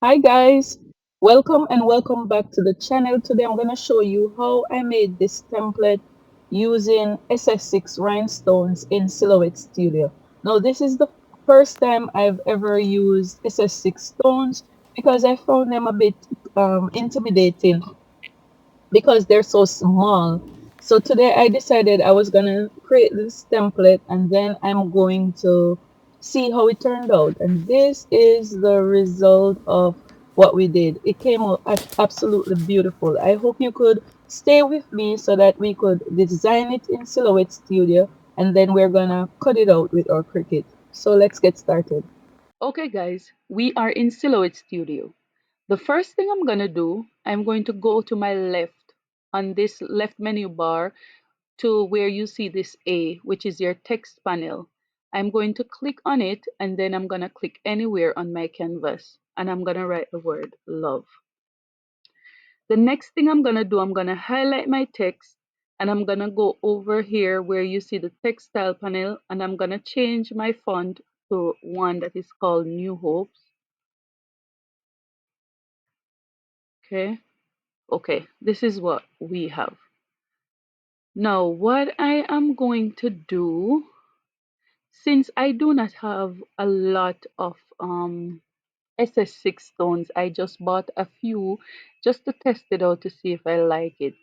Hi guys, welcome and welcome back to the channel. Today I'm going to show you how I made this template using SS6 rhinestones in Silhouette Studio. Now this is the first time I've ever used SS6 stones because I found them a bit intimidating because they're so small. So today I decided I was gonna create this template and then I'm going to see how it turned out. And this is the result of what we did. It came out absolutely beautiful. I hope you could stay with me so that we could design it in Silhouette Studio and then we're gonna cut it out with our Cricut. So let's get started. Okay guys, we are in Silhouette Studio. The first thing I'm going to do, I'm going to go to my left on this left menu bar to where you see this A, which is your text panel. I'm going to click on it and then I'm going to click anywhere on my canvas and I'm going to write the word love. The next thing I'm going to do, I'm going to highlight my text and I'm going to go over here where you see the textile panel and I'm going to change my font to one that is called New Hopes. Okay, this is what we have. Now, what I am going to do, since I do not have a lot of SS6 stones, I just bought a few just to test it out to see if I like it.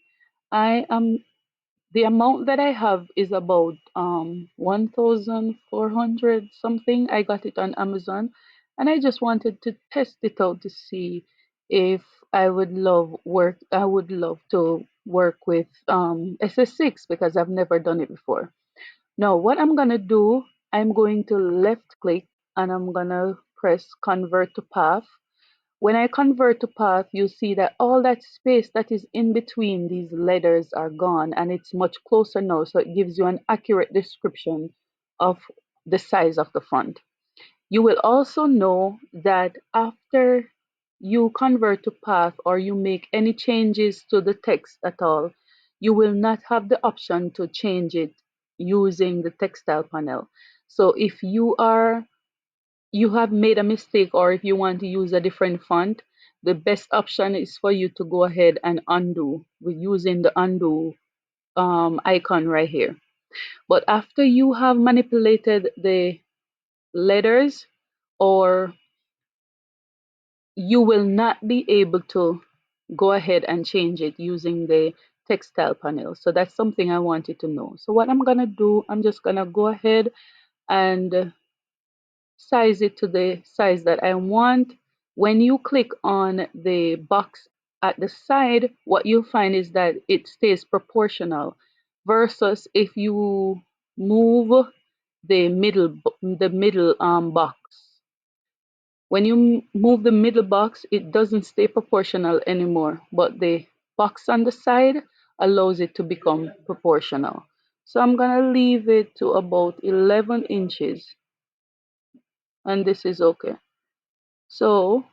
I am The amount that I have is about 1,400 something. I got it on Amazon and I just wanted to test it out to see if I would love to work with SS6 because I've never done it before. Now what I'm gonna do, I'm going to left click and I'm gonna press convert to path. When I convert to path, you see that all that space that is in between these letters are gone and it's much closer now. So it gives you an accurate description of the size of the font. You will also know that after you convert to path or you make any changes to the text at all, you will not have the option to change it using the textile panel. So if you have made a mistake or if you want to use a different font, the best option is for you to go ahead and undo with using the undo icon right here. But after you have manipulated the letters, or you will not be able to go ahead and change it using the textile panel. So that's something I wanted to know. So what I'm gonna do, I'm just gonna go ahead and size it to the size that I want. When you click on the box at the side, what you'll find is that it stays proportional versus if you move the middle box. When you move the middle box, it doesn't stay proportional anymore, but the box on the side allows it to become proportional. So I'm gonna leave it to about 11 inches and this is okay. So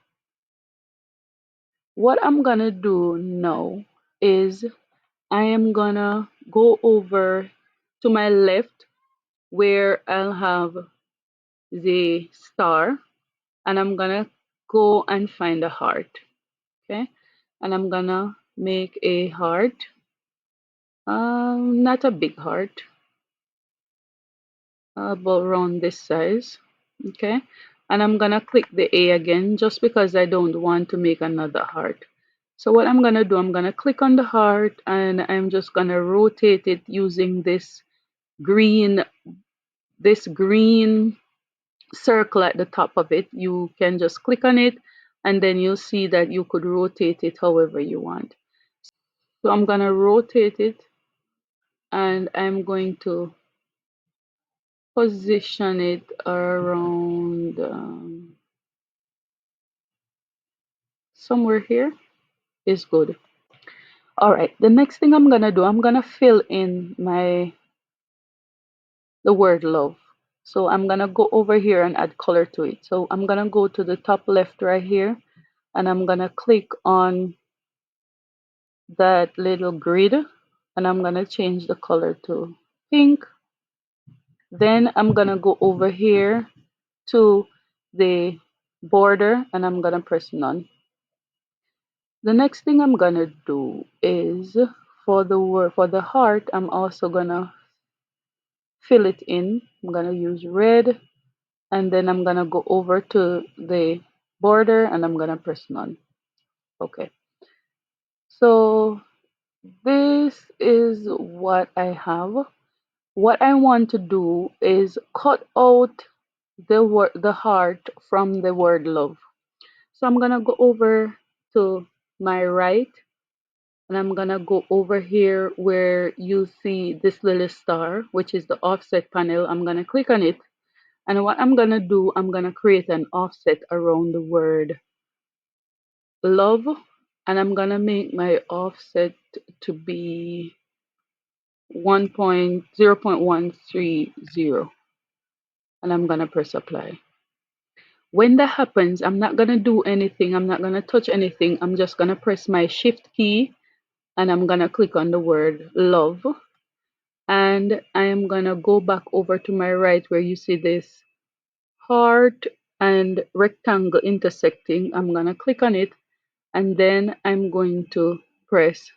what I'm gonna do now is I am gonna go over to my left where I'll have the star and I'm gonna go and find a heart. Okay, and I'm gonna make a heart, not a big heart, about around this size. Okay, and I'm gonna click the A again just because I don't want to make another heart. So what I'm gonna do, I'm gonna click on the heart and I'm just gonna rotate it using green this green circle at the top of it. You can just click on it and then you'll see that you could rotate it however you want. So I'm gonna rotate it and I'm going to position it around somewhere here is good. All right, the next thing I'm gonna do, I'm gonna fill in the word love. So I'm gonna go over here and add color to it. So I'm gonna go to the top left right here and I'm gonna click on that little grid and I'm gonna change the color to pink. Then I'm gonna go over here to the border, and I'm gonna press none. The next thing I'm gonna do is for the heart, I'm also gonna fill it in. I'm gonna use red, and then I'm gonna go over to the border and I'm gonna press none. Okay, so this is what I have. What I want to do is cut out the heart from the word love. So I'm gonna go over to my right, and I'm gonna go over here where you see this little star, which is the offset panel. I'm gonna click on it, and what I'm gonna do, I'm gonna create an offset around the word love, and I'm gonna make my offset to be 0.130, and I'm gonna press apply. When that happens, I'm not gonna do anything, I'm not gonna touch anything, I'm just gonna press my shift key and I'm gonna click on the word love, and I am gonna go back over to my right where you see this heart and rectangle intersecting. I'm gonna click on it, and then press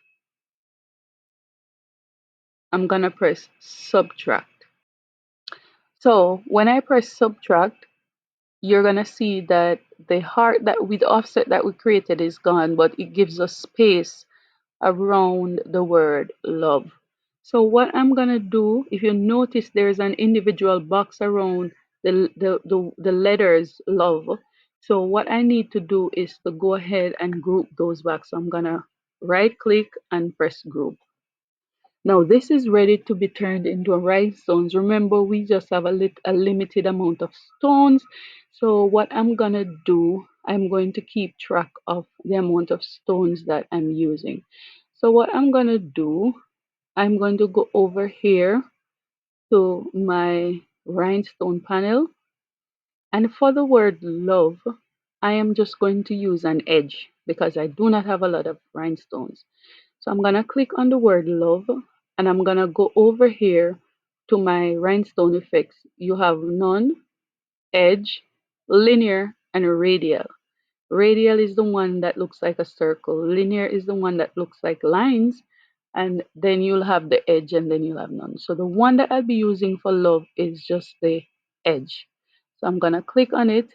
I'm gonna press subtract. So when I press subtract, you're gonna see that the heart that with the offset that we created is gone, but it gives us space around the word love. So what I'm gonna do, if you notice there's an individual box around the letters love. So what I need to do is to go ahead and group those back. So I'm gonna right click and press group. Now this is ready to be turned into rhinestones. Remember, we just have a limited amount of stones. So what I'm gonna do, I'm going to keep track of the amount of stones that I'm using. So what I'm gonna do, I'm going to go over here to my rhinestone panel. And for the word love, I am just going to use an edge because I do not have a lot of rhinestones. So I'm gonna click on the word love, and I'm gonna go over here to my rhinestone effects. You have none, edge, linear, and radial. Radial is the one that looks like a circle. Linear is the one that looks like lines. And then you'll have the edge, and then you'll have none. So the one that I'll be using for love is just the edge. So I'm gonna click on it.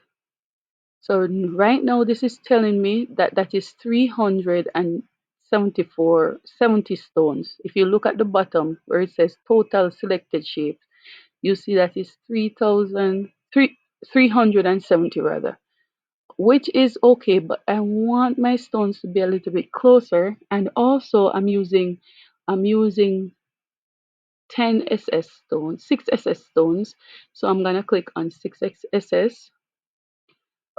So right now this is telling me that that is 70 stones. If you look at the bottom where it says total selected shape, you see that is 370 rather, which is okay, but I want my stones to be a little bit closer, and also I'm using 10 SS stones, 6 SS stones. So I'm gonna click on 6 SS.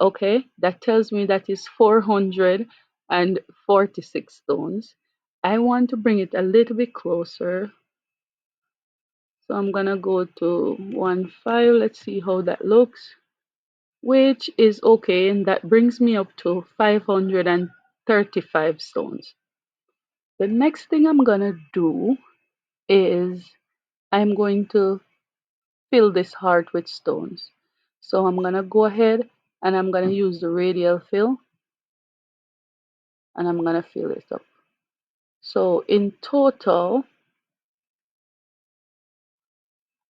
Okay, that tells me that is 446 stones. I want to bring it a little bit closer. So I'm gonna go to 1.5. Let's see how that looks, which is okay, and that brings me up to 535 stones. The next thing I'm gonna do is I'm going to fill this heart with stones. So I'm gonna go ahead and I'm gonna use the radial fill, and I'm gonna fill it up. So in total,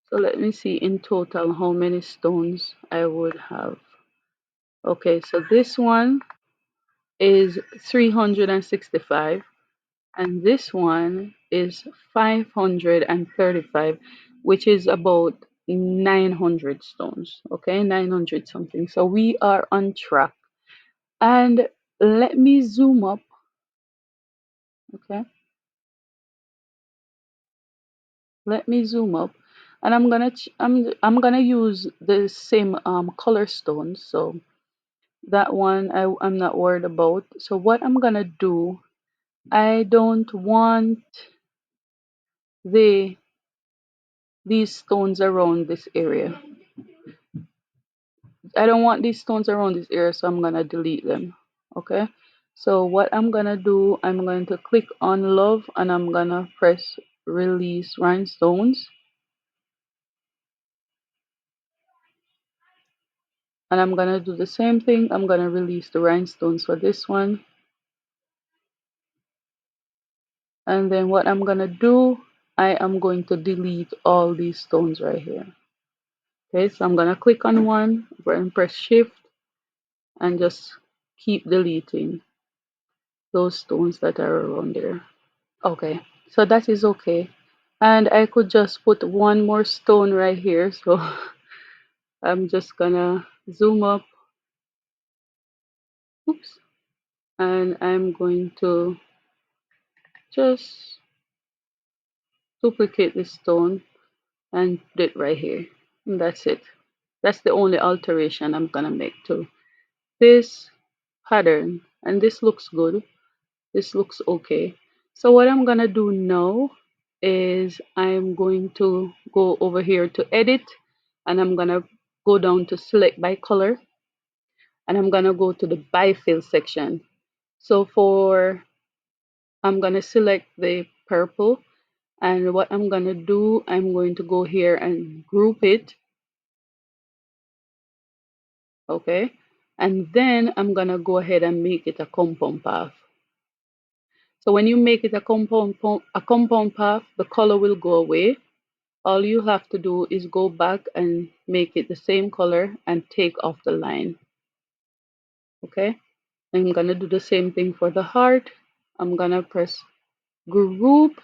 so let me see in total how many stones I would have. Okay, so this one is 365, and this one is 535, which is about 900 stones. Okay, 900 something. So we are on track. And let me zoom up. Okay, let me zoom up, and I'm gonna use the same color stones. So that one I'm not worried about. So what I'm gonna do, I don't want the these stones around this area. I don't want these stones around this area, so I'm gonna delete them. Okay. So what I'm gonna do, I'm going to click on love, and I'm gonna press release rhinestones. And I'm gonna do the same thing. I'm gonna release the rhinestones for this one. And then what I'm gonna do, I am going to delete all these stones right here. Okay, so I'm gonna click on one and press shift and just keep deleting those stones that are around there. Okay, so that is okay. And I could just put one more stone right here. So I'm just gonna zoom up. Oops. And I'm going to just duplicate this stone and put it right here. And that's it. That's the only alteration I'm gonna make to this pattern. And this looks good. This looks okay. So what I'm gonna do now is I'm going to go over here to edit, and I'm gonna go down to select by color, and I'm gonna go to the by fill section. So for I'm gonna select the purple, and what I'm gonna do, I'm going to go here and group it. Okay, and then I'm gonna go ahead and make it a compound path. So when you make it a compound path, the color will go away. All you have to do is go back and make it the same color and take off the line. Okay, I'm gonna do the same thing for the heart. I'm gonna press group,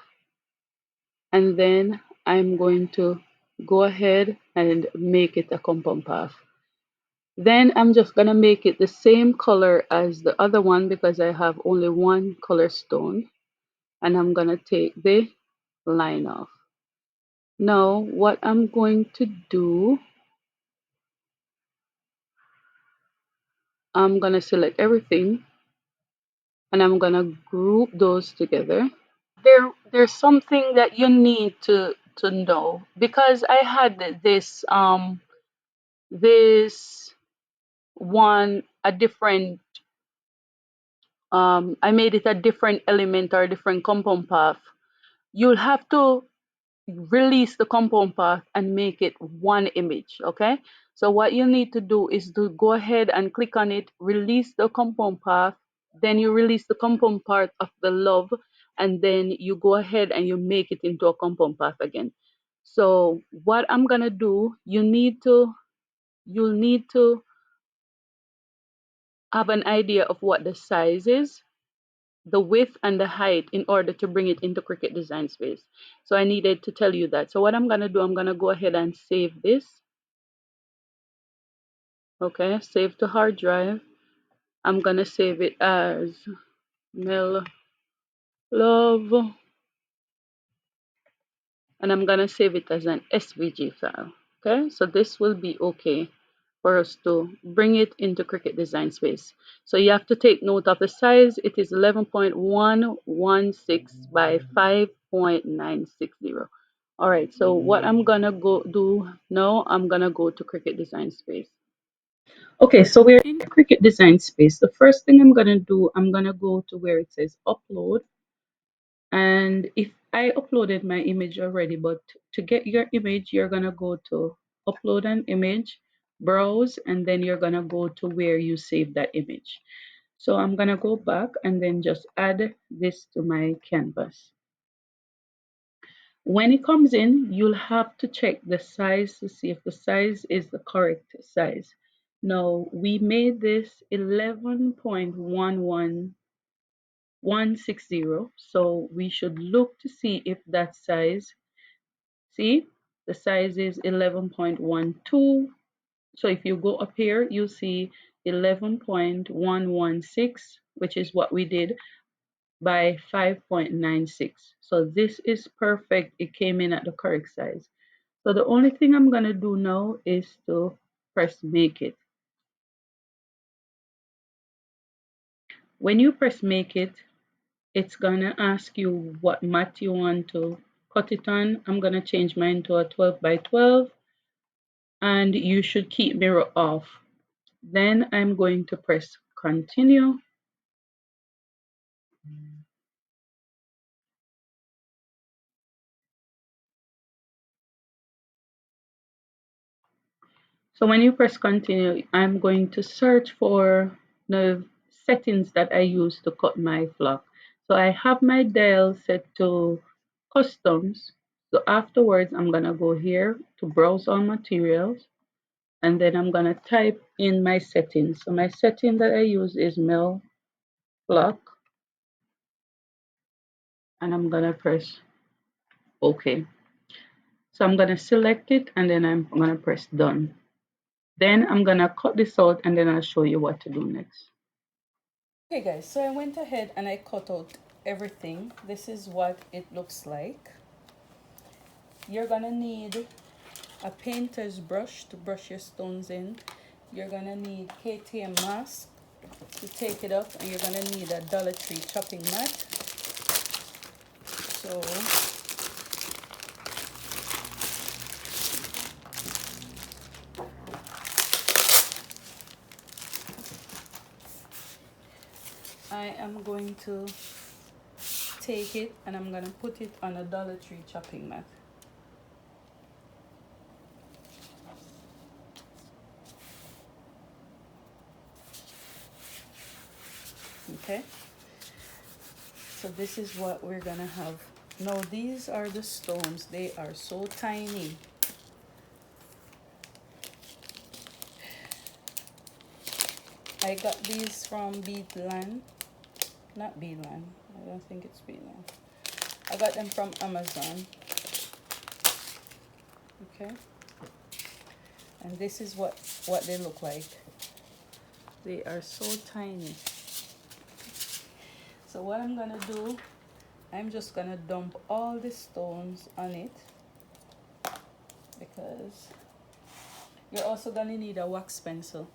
and then I'm going to go ahead and make it a compound path. Then I'm just gonna make it the same color as the other one because I have only one color stone, and I'm gonna take the line off. Now what I'm going to do, I'm gonna select everything and I'm gonna group those together. There's something that you need to know, because I had this one a different I made it a different element or a different compound path. You'll have to release the compound path and make it one image. Okay, so what you need to do is to go ahead and click on it, release the compound path, then you release the compound part of the love, and then you go ahead and you make it into a compound path again. So what I'm gonna do, you'll need to have an idea of what the size is, the width and the height, in order to bring it into Cricut Design Space. So I needed to tell you that. So what I'm gonna do, I'm gonna go ahead and save this. Okay, save to hard drive. I'm gonna save it as Mel Love, and I'm gonna save it as an SVG file. Okay, so this will be okay for us to bring it into Cricut Design Space. So you have to take note of the size. It is 11.116 by 5.960. All right, so what I'm gonna go do now, I'm gonna go to Cricut Design Space. Okay, so we're in Cricut Design Space. The first thing I'm gonna do, I'm gonna go to where it says upload. And if I uploaded my image already, but to get your image, you're gonna go to upload an image, browse, and then you're gonna go to where you save that image. So I'm gonna go back and then just add this to my canvas. When it comes in, you'll have to check the size to see if the size is the correct size. Now, we made this 11.11160, so we should look to see if that size, see, the size is 11.12. So if you go up here, you'll see 11.116, which is what we did, by 5.96. So this is perfect. It came in at the correct size. So the only thing I'm gonna do now is to press make it. When you press make it, it's gonna ask you what mat you want to cut it on. I'm gonna change mine to a 12 by 12, and you should keep mirror off. Then I'm going to press continue. So when you press continue, I'm going to search for the settings that I use to cut my flock. So I have my dial set to customs. So afterwards, I'm gonna go here to browse all materials, and then I'm gonna type in my settings. So my setting that I use is mill flock, and I'm gonna press OK. So I'm gonna select it, and then I'm gonna press done. Then I'm gonna cut this out, and then I'll show you what to do next. Okay guys, so I went ahead and I cut out everything. This is what it looks like. You're gonna need a painter's brush to brush your stones in. You're gonna need KTM mask to take it up, and you're gonna need a Dollar Tree chopping mat. So I am going to take it and I'm gonna put it on a Dollar Tree chopping mat. Okay, so this is what we're gonna have. Now these are the stones. They are so tiny. I got these from Beatland. Not Beatland. I don't think it's Beatland. I got them from Amazon. Okay. And this is what they look like. They are so tiny. So what I'm gonna do, I'm just gonna dump all the stones on it, because you're also gonna need a wax pencil.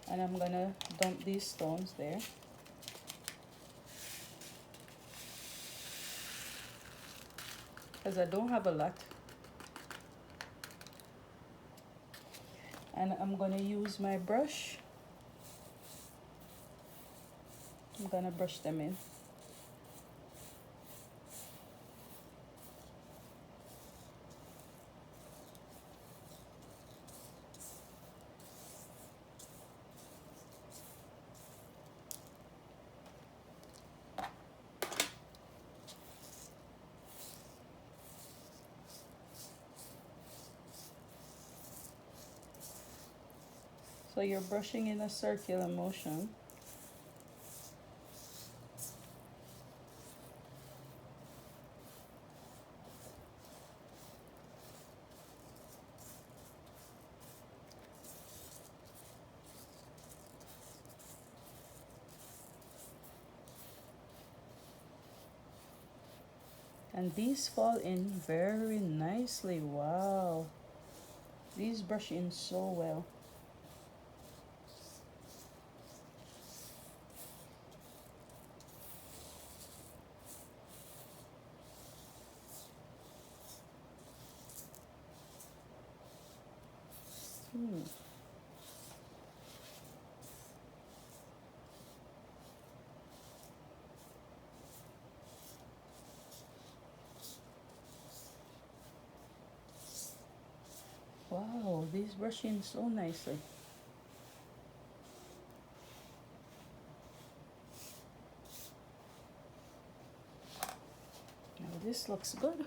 And I'm gonna dump these stones there. Because I don't have a lot. And I'm gonna use my brush. I'm gonna brush them in. So you're brushing in a circular motion. And these fall in very nicely. Wow. These brush in so well. Wow, these brush in so nicely. Now this looks good.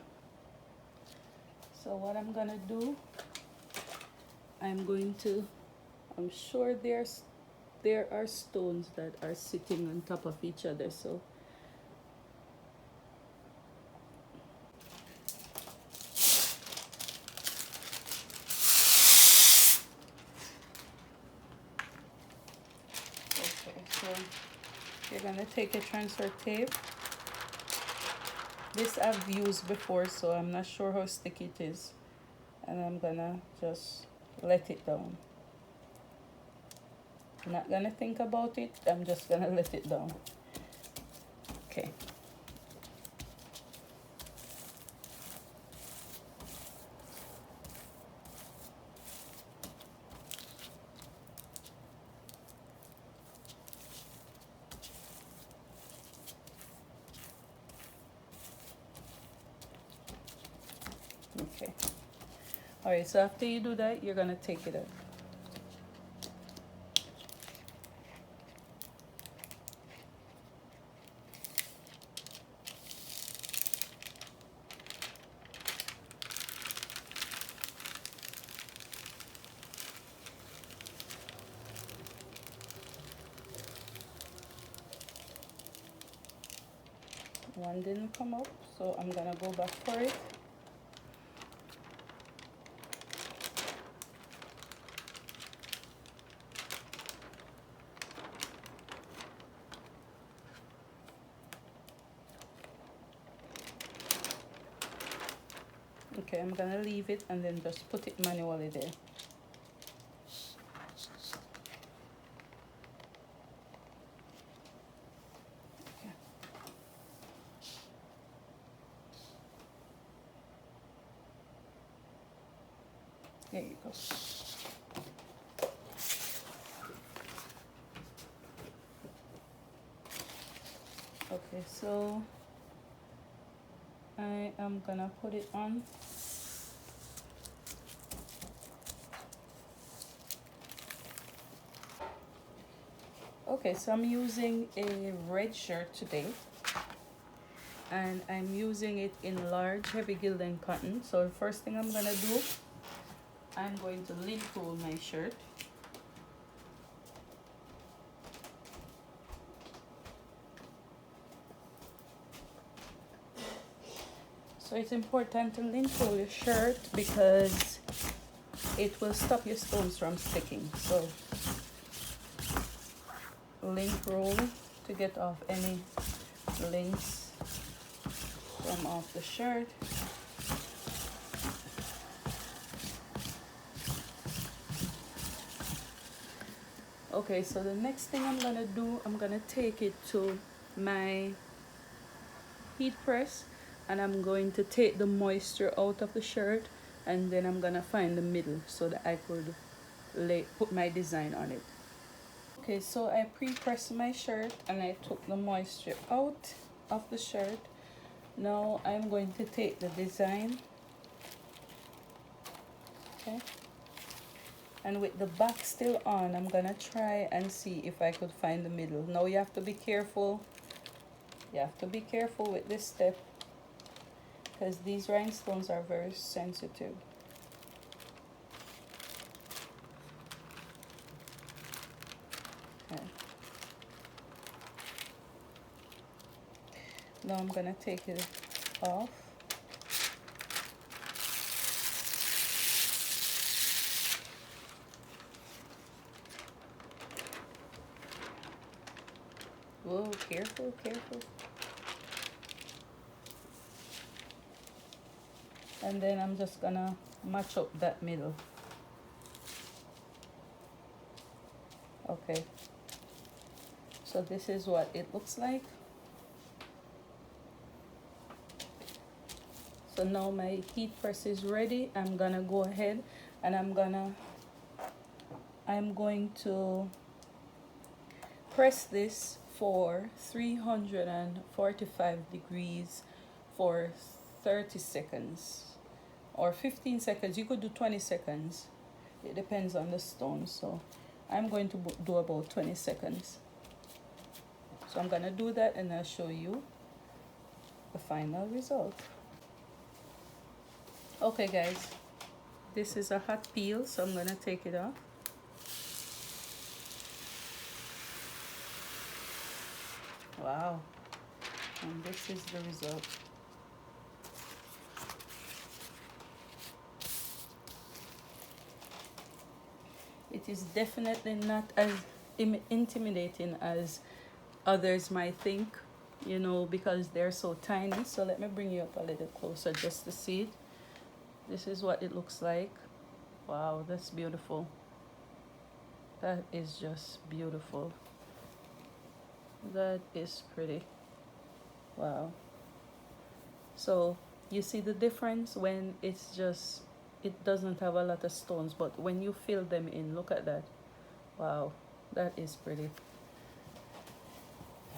So what I'm gonna do, I'm sure there are stones that are sitting on top of each other. So okay, so you're gonna take a transfer tape. This I've used before, so I'm not sure how sticky it is. And I'm gonna just let it down. I'm not gonna think about it, I'm just gonna let it down. Okay. Okay. All right, so after you do that, you're gonna take it out. One didn't come up, so I'm gonna go back for it. Okay, I'm gonna leave it and then just put it manually there. Okay. There you go. Okay, so I am gonna put it on. Okay, so I'm using a red shirt today, and I'm using it in large heavy gilden cotton. So the first thing I'm gonna do, I'm going to lint roll my shirt. So it's important to lint roll your shirt because it will stop your stones from sticking. So lint roll to get off any links from off the shirt. Okay, so the next thing I'm gonna do, I'm gonna take it to my heat press, and I'm going to take the moisture out of the shirt, and then I'm gonna find the middle so that I could put my design on it. Okay, so I pre-pressed my shirt and I took the moisture out of the shirt. Now I'm going to take the design, okay, and with the back still on, I'm gonna try and see if I could find the middle. Now you have to be careful. You have to be careful with this step because these rhinestones are very sensitive. Okay. Now I'm gonna take it off. Whoa, careful, careful. And then I'm just gonna match up that middle. Okay, so this is what it looks like. So now my heat press is ready. I'm gonna go ahead and I'm going to press this for 345 degrees for 30 seconds or 15 seconds. You could do 20 seconds. It depends on the stone. So I'm going to do about 20 seconds. So I'm gonna do that and I'll show you the final result. Okay guys, this is a hot peel, so I'm gonna take it off. Wow, and this is the result. It is definitely not as intimidating as others might think, you know, because they're so tiny. So let me bring you up a little closer just to see it. This is what it looks like. Wow, that's beautiful. That is just beautiful. That is pretty. Wow. So you see the difference when it's just, it doesn't have a lot of stones, but when you fill them in, look at that. Wow, that is pretty.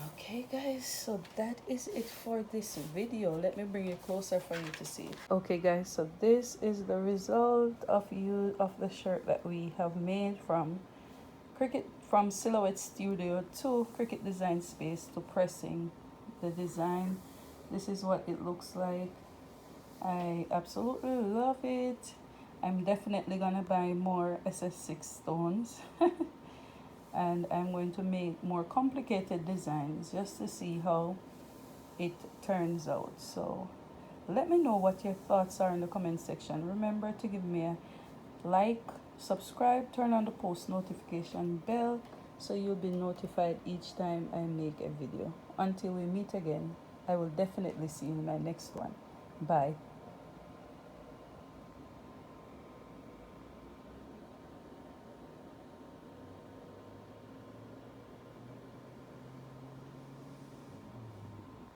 Okay guys, so that is it for this video. Let me bring it closer for you to see it. Okay guys, so this is the result of the shirt that we have made from Silhouette Studio to Cricut Design Space to pressing the design. This is what it looks like. I absolutely love it. I'm definitely gonna buy more ss6 stones and I'm going to make more complicated designs just to see how it turns out. So let me know what your thoughts are in the comment section. Remember to give me a like, subscribe, turn on the post notification bell so you'll be notified each time I make a video. Until we meet again, I will definitely see you in my next one. Bye.